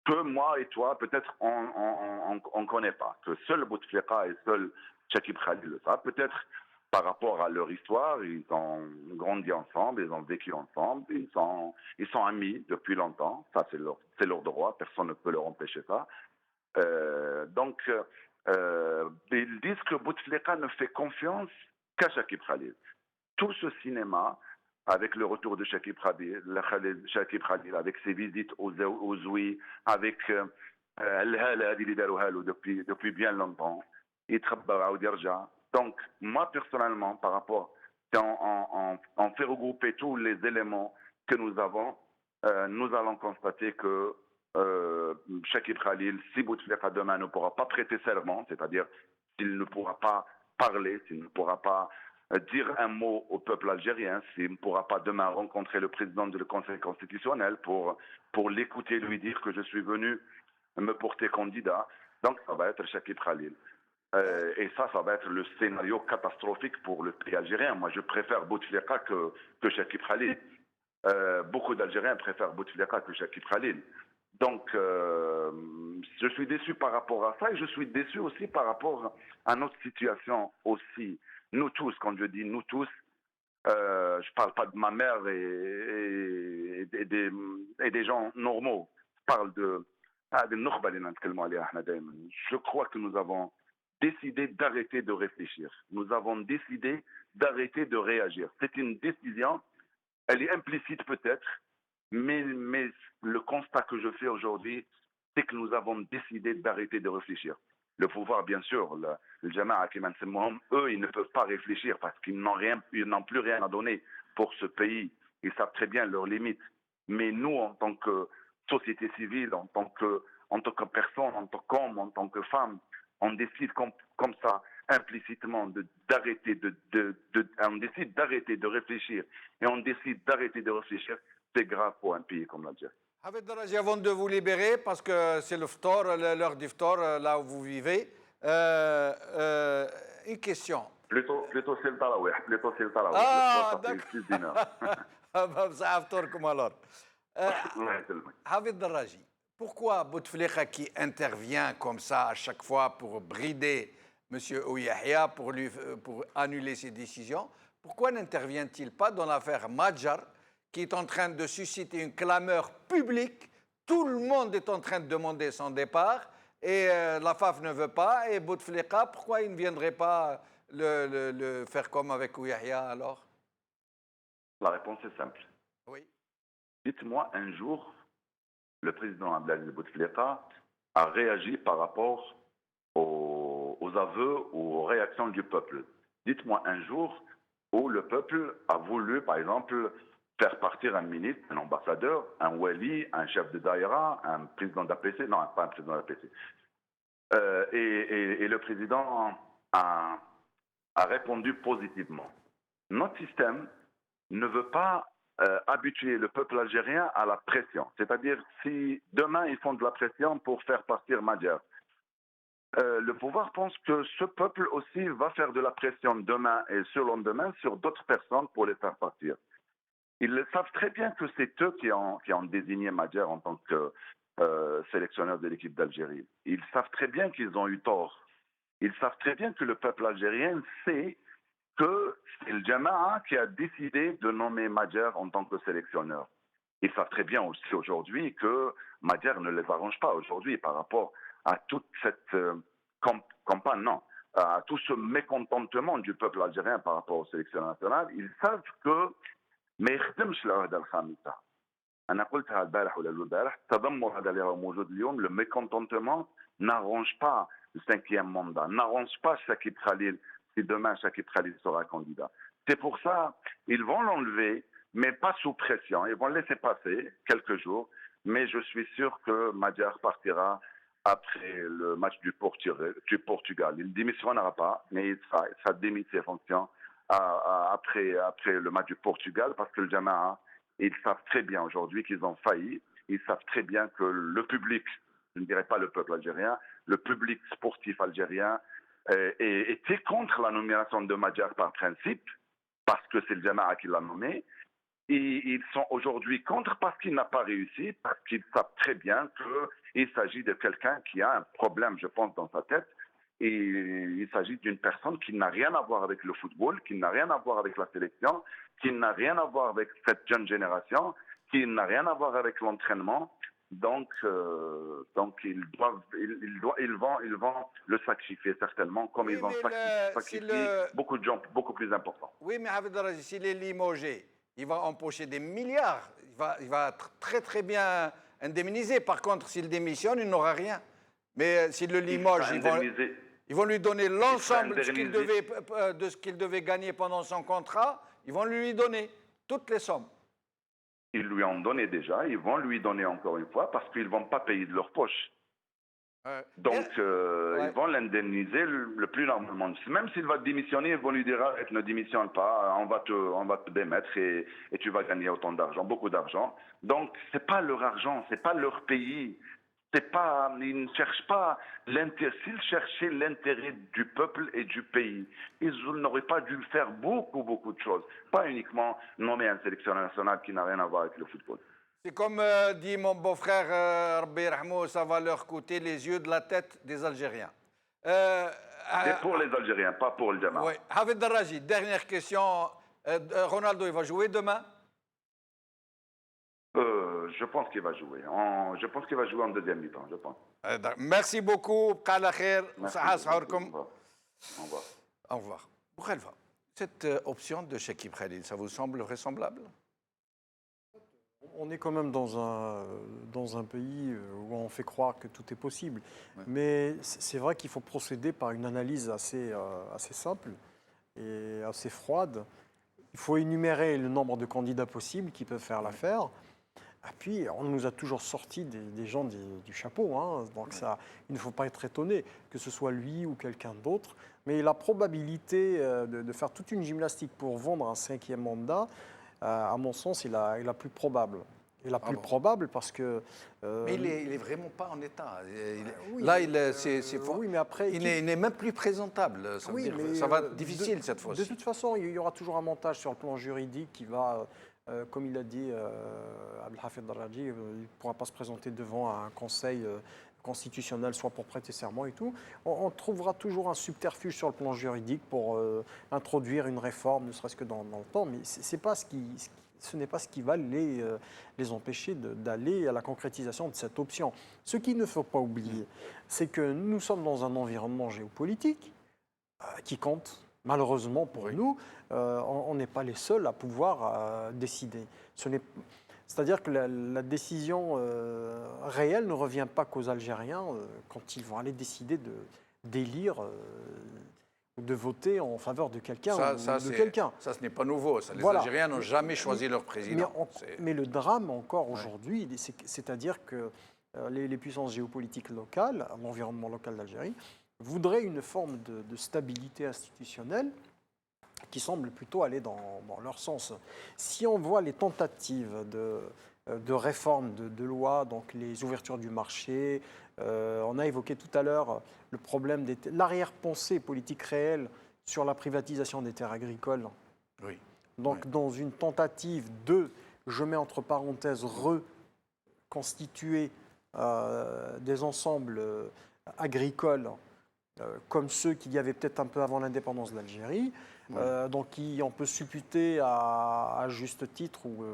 que moi et toi, peut-être, on ne connaît pas. Que seul Bouteflika et seul Chekib Khalil le savent. Peut-être par rapport à leur histoire, ils ont grandi ensemble, ils ont vécu ensemble, ils sont amis depuis longtemps. Ça, c'est leur droit, personne ne peut leur empêcher ça. Donc, ils disent que Bouteflika ne fait confiance qu'à Shakib Khalil. Tout ce cinéma, avec le retour de Shakib Khalil, avec ses visites aux Ouïs, avec depuis bien longtemps, donc, moi, personnellement, par rapport, si on fait regrouper tous les éléments que nous avons, nous allons constater que Shakib Khalil, si Bouteflika demain ne pourra pas prêter serment, c'est-à-dire s'il ne pourra pas parler, s'il ne pourra pas dire un mot au peuple algérien, s'il ne pourra pas demain rencontrer le président du Conseil constitutionnel pour l'écouter lui dire que je suis venu me porter candidat, donc ça va être Shakib Khalil. Et ça va être le scénario catastrophique pour le pays algérien. Moi, je préfère Bouteflika que Shakib Khalil. Beaucoup d'Algériens préfèrent Bouteflika que Shakib Khalil. Donc, je suis déçu par rapport à ça et je suis déçu aussi par rapport à notre situation aussi. Nous tous, quand je dis nous tous, je parle pas de ma mère et des gens normaux. Je parle je crois que nous avons décidé d'arrêter de réfléchir. Nous avons décidé d'arrêter de réagir. C'est une décision, elle est implicite peut-être, mais le constat que je fais aujourd'hui, c'est que nous avons décidé d'arrêter de réfléchir. Le pouvoir, bien sûr, le Jama'a qui eux, ils ne peuvent pas réfléchir parce qu'ils n'ont plus rien à donner pour ce pays. Ils savent très bien leurs limites. Mais nous, en tant que société civile, en tant que personne, en tant qu'homme, en tant que femme, on décide comme ça, implicitement, on décide d'arrêter de réfléchir. Et on décide d'arrêter de réfléchir. C'est grave pour un pays comme l'Algérie. Hafid Daraji, avant de vous libérer, parce que c'est le ftor, l'heure du ftor, là où vous vivez, une question. Plutôt c'est le Tarawih. Ah, le d'accord. Ça ftor comme alors. Hafid Daraji, pourquoi Bouteflika qui intervient comme ça à chaque fois pour brider M. Ouyahia, pour annuler ses décisions, pourquoi n'intervient-il pas dans l'affaire Madjar, qui est en train de susciter une clameur publique? Tout le monde est en train de demander son départ et la FAF ne veut pas. Et Bouteflika, pourquoi il ne viendrait pas le faire comme avec Ouyahia alors? La réponse est simple. Oui. Dites-moi un jour, le président Abdelaziz Bouteflika a réagi par rapport aux aveux ou aux réactions du peuple. Dites-moi un jour où le peuple a voulu, par exemple, faire partir un ministre, un ambassadeur, un wali, un chef de daïra, un président d'APC, non, pas un président d'APC. Et le président a répondu positivement. Notre système ne veut pas habituer le peuple algérien à la pression. C'est-à-dire, si demain ils font de la pression pour faire partir Madjar, le pouvoir pense que ce peuple aussi va faire de la pression demain et surlendemain sur d'autres personnes pour les faire partir. Ils le savent très bien que c'est eux qui ont désigné Madjar en tant que sélectionneur de l'équipe d'Algérie. Ils savent très bien qu'ils ont eu tort. Ils savent très bien que le peuple algérien sait que c'est le Jama'a qui a décidé de nommer Madjar en tant que sélectionneur. Ils savent très bien aussi aujourd'hui que Madjar ne les arrange pas aujourd'hui par rapport à toute cette campagne, non, à tout ce mécontentement du peuple algérien par rapport au sélectionneur national. Ils savent que ما يخدمش العهدة الخامسة. أنا قلتها البارح ولا البارح، التذمر هذا اللي هو موجود اليوم، le mécontentement n'arrange pas le 5e mandat, n'arrange pas Shakib Khalil si demain Shakib Khalil sera candidat. C'est pour ça ils vont l'enlever, mais pas sous pression. Ils vont le laisser passer quelques jours, mais je suis sûr que Madjar partira après le match du Portugal. Il ne démissionnera pas, mais il sera démis de ses fonctions après le match du Portugal, parce que le Jama'a, ils savent très bien aujourd'hui qu'ils ont failli. Ils savent très bien que le public, je ne dirais pas le peuple algérien, le public sportif algérien était contre la nomination de Madjar par principe, parce que c'est le Jama'a qui l'a nommé. Et ils sont aujourd'hui contre parce qu'il n'a pas réussi, parce qu'ils savent très bien qu'il s'agit de quelqu'un qui a un problème, je pense, dans sa tête. Et il s'agit d'une personne qui n'a rien à voir avec le football, qui n'a rien à voir avec la sélection, qui n'a rien à voir avec cette jeune génération, qui n'a rien à voir avec l'entraînement. Donc ils vont le sacrifier certainement, comme Oui, ils ont mais si sacrifié beaucoup de gens beaucoup plus importants. Oui, mais Hafid Daraji, s'il est limogé, il va empocher des milliards. Il va être très très bien indemnisé. Par contre, s'il démissionne, il n'aura rien. Mais s'il le limoge, ils vont lui donner l'ensemble de ce qu'il devait gagner pendant son contrat. Ils vont lui donner toutes les sommes. Ils lui ont donné déjà, ils vont lui donner encore une fois parce qu'ils ne vont pas payer de leur poche. Donc, ils vont l'indemniser le plus normalement. Même s'il va démissionner, ils vont lui dire « ne démissionne pas, on va te démettre et tu vas gagner autant d'argent, beaucoup d'argent. » Donc, ce n'est pas leur argent, ce n'est pas leur pays. Ils ne cherchent pas l'intérêt. S'ils cherchaient l'intérêt du peuple et du pays, ils n'auraient pas dû faire beaucoup de choses. Pas uniquement nommer un sélectionneur national qui n'a rien à voir avec le football. C'est comme dit mon beau-frère Rabbi Rahmou, ça va leur coûter les yeux de la tête des Algériens. C'est pour les Algériens, pas pour le Jamaat. Oui. Hafid Daraji, dernière question. Ronaldo, il va jouer demain? Je pense qu'il va jouer. Je pense qu'il va jouer en deuxième mi-temps, je pense. Merci beaucoup. Merci. Au revoir. Au revoir. Boukhalifa, cette option de Chekib Khalil, ça vous semble vraisemblable? On est quand même dans un pays où on fait croire que tout est possible. Ouais. Mais c'est vrai qu'il faut procéder par une analyse assez simple et assez froide. Il faut énumérer le nombre de candidats possibles qui peuvent faire l'affaire. Et puis, on nous a toujours sorti des gens du chapeau. Hein. Donc, il ne faut pas être étonné que ce soit lui ou quelqu'un d'autre. Mais la probabilité de faire toute une gymnastique pour vendre un 5e mandat, à mon sens, est la plus probable. Et la plus probable parce que... mais il n'est vraiment pas en état. Oui, là, oui, mais après, il n'est même plus présentable. Ça, ça va être difficile cette fois-ci. De toute façon, il y aura toujours un montage sur le plan juridique qui va... comme il a dit Abdelhafid Daraji, il ne pourra pas se présenter devant un conseil constitutionnel, soit pour prêter serment et tout. On trouvera toujours un subterfuge sur le plan juridique pour introduire une réforme, ne serait-ce que dans le temps, mais ce n'est pas ce qui va les empêcher d'aller à la concrétisation de cette option. Ce qu'il ne faut pas oublier, c'est que nous sommes dans un environnement géopolitique qui compte. Malheureusement pour nous, on n'est pas les seuls à pouvoir décider. C'est-à-dire que la décision réelle ne revient pas qu'aux Algériens quand ils vont aller décider d'élire ou de voter en faveur de quelqu'un ou de quelqu'un. Ça, ce n'est pas nouveau. Ça, les Algériens n'ont jamais choisi leur président. Mais le drame encore aujourd'hui, c'est-à-dire que les puissances géopolitiques locales, l'environnement local d'Algérie, voudraient une forme de stabilité institutionnelle qui semble plutôt aller dans leur sens. Si on voit les tentatives de réforme de loi, donc les ouvertures du marché, on a évoqué tout à l'heure le problème de l'arrière-pensée politique réelle sur la privatisation des terres agricoles. Oui. Donc dans une tentative je mets entre parenthèses, reconstituer des ensembles agricoles comme ceux qu'il y avait peut-être un peu avant l'indépendance de l'Algérie, donc on peut supputer à juste titre ou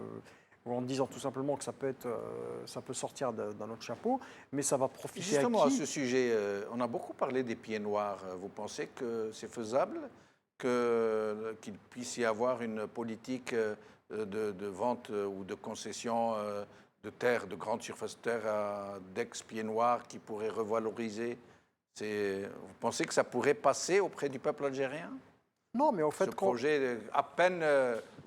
en disant tout simplement que ça peut sortir d'un autre chapeau, mais ça va profiter justement à qui ? À ce sujet, on a beaucoup parlé des pieds noirs. Vous pensez que c'est faisable qu'il puisse y avoir une politique de vente ou de concession de terres, de grandes surfaces de terres d'ex-pieds noirs qui pourrait revaloriser? Vous pensez que ça pourrait passer auprès du peuple algérien? Non, mais au fait... Ce projet à peine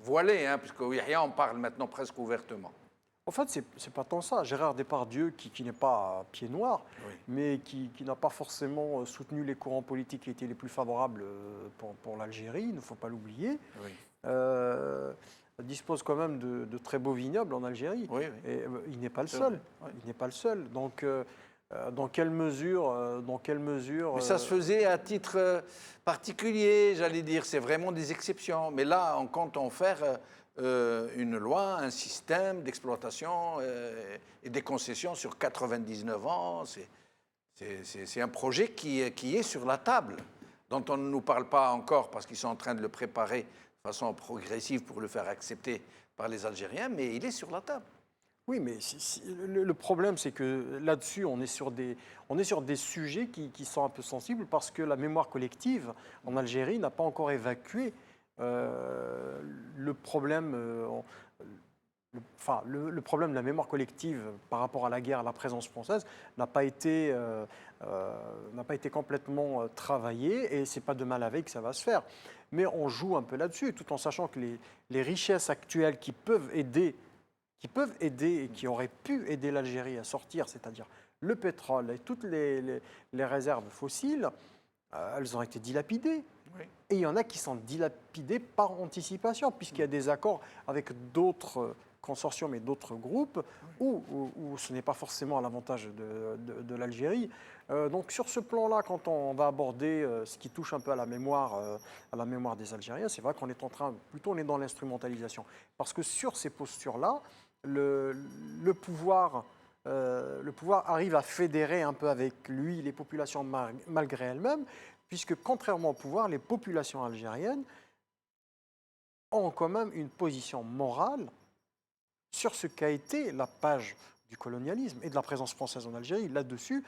voilé, hein, puisqu'au Yahya, on parle maintenant presque ouvertement. En fait, c'est pas tant ça. Gérard Depardieu, qui n'est pas pied noir, mais qui n'a pas forcément soutenu les courants politiques qui étaient les plus favorables pour l'Algérie, il ne faut pas l'oublier, dispose quand même de très beaux vignobles en Algérie. Et il n'est pas le seul. Il n'est pas le seul. Donc... Dans quelle mesure Mais ça se faisait à titre particulier, j'allais dire. C'est vraiment des exceptions. Mais là, on compte en faire une loi, un système d'exploitation et des concessions sur 99 ans. C'est un projet qui est sur la table, dont on ne nous parle pas encore parce qu'ils sont en train de le préparer de façon progressive pour le faire accepter par les Algériens, mais il est sur la table. Oui, mais le problème, c'est que là-dessus, on est sur des sujets qui sont un peu sensibles parce que la mémoire collective en Algérie n'a pas encore évacué le problème. Le problème de la mémoire collective par rapport à la guerre, à la présence française, n'a pas été complètement travaillé et c'est pas demain la veille que ça va se faire. Mais on joue un peu là-dessus, tout en sachant que les richesses actuelles qui peuvent aider et qui auraient pu aider l'Algérie à sortir, c'est-à-dire le pétrole et toutes les réserves fossiles, elles ont été dilapidées. Oui. Et il y en a qui sont dilapidées par anticipation, puisqu'il y a des accords avec d'autres consortiums et d'autres groupes où ce n'est pas forcément à l'avantage de l'Algérie. Donc sur ce plan-là, quand on va aborder ce qui touche un peu à la mémoire des Algériens, c'est vrai qu'on est en train, plutôt on est dans l'instrumentalisation. Parce que sur ces postures-là, le pouvoir arrive à fédérer un peu avec lui les populations malgré elles-mêmes, puisque contrairement au pouvoir, les populations algériennes ont quand même une position morale sur ce qu'a été la page du colonialisme et de la présence française en Algérie. Là-dessus,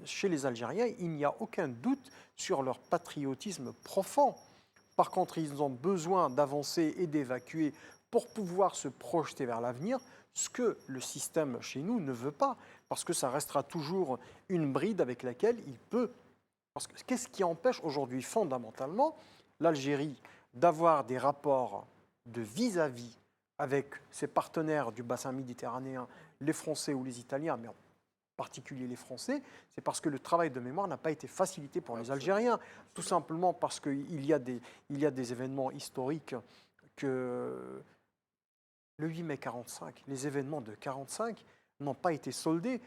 chez les Algériens, il n'y a aucun doute sur leur patriotisme profond. Par contre, ils ont besoin d'avancer et d'évacuer pour pouvoir se projeter vers l'avenir, ce que le système chez nous ne veut pas, parce que ça restera toujours une bride avec laquelle il peut. Parce que qu'est-ce qui empêche aujourd'hui fondamentalement l'Algérie d'avoir des rapports de vis-à-vis avec ses partenaires du bassin méditerranéen, les Français ou les Italiens, mais en particulier les Français, c'est parce que le travail de mémoire n'a pas été facilité pour les Algériens, tout simplement parce qu'il y a des événements historiques que le 8 mai 1945, les événements de 1945 n'ont pas été soldés,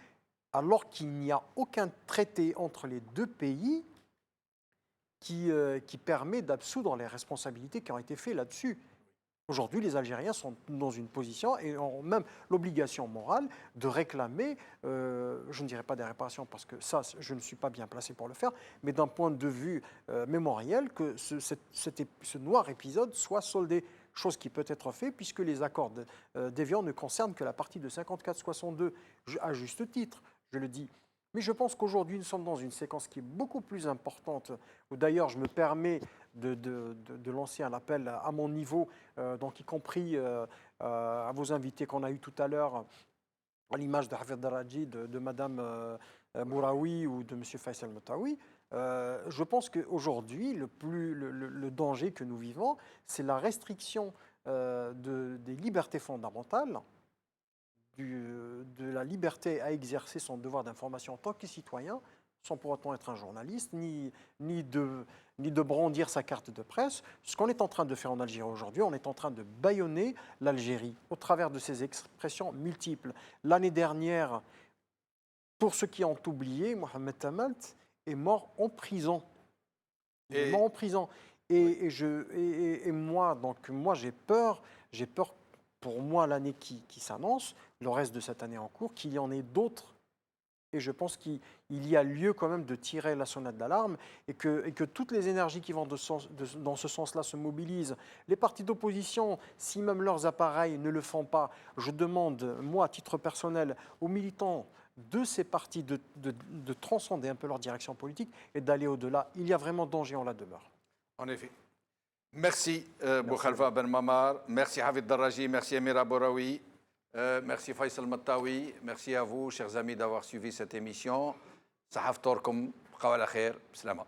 alors qu'il n'y a aucun traité entre les deux pays qui permet d'absoudre les responsabilités qui ont été faites là-dessus. Aujourd'hui, les Algériens sont dans une position et ont même l'obligation morale de réclamer, je ne dirais pas des réparations parce que ça, je ne suis pas bien placé pour le faire, mais d'un point de vue mémoriel, que ce noir épisode soit soldé. Chose qui peut être faite puisque les accords d'Évian ne concernent que la partie de 54-62, à juste titre, je le dis. Mais je pense qu'aujourd'hui, nous sommes dans une séquence qui est beaucoup plus importante, où d'ailleurs je me permets de lancer un appel à mon niveau, donc y compris à vos invités qu'on a eu tout à l'heure, à l'image de Hafid Daraji, de Mme Mouraoui ou de M. Faisal Moutaoui. Je pense qu'aujourd'hui, le danger que nous vivons, c'est la restriction des libertés fondamentales, de la liberté à exercer son devoir d'information en tant que citoyen, sans pour autant être un journaliste, ni de brandir sa carte de presse. Ce qu'on est en train de faire en Algérie aujourd'hui, on est en train de bâillonner l'Algérie au travers de ses expressions multiples. L'année dernière, pour ceux qui ont oublié, Mohamed Tamalt est mort en prison. Il est mort en prison. Et moi, j'ai peur pour moi l'année qui s'annonce, le reste de cette année en cours, qu'il y en ait d'autres. Et je pense qu'il y a lieu quand même de tirer la sonnette d'alarme et que toutes les énergies qui vont dans ce sens-là se mobilisent. Les partis d'opposition, si même leurs appareils ne le font pas, je demande, moi, à titre personnel, aux militants de ces partis de transcender un peu leur direction politique et d'aller au-delà. Il y a vraiment danger en la demeure. En effet. Merci Boukhalifa Ben Mamar, merci Hafid Daraji, merci Amira Bouraoui, merci Faisal Moutaoui, merci à vous, chers amis, d'avoir suivi cette émission. Sahaf Torkum, Qawala Khair, Salama.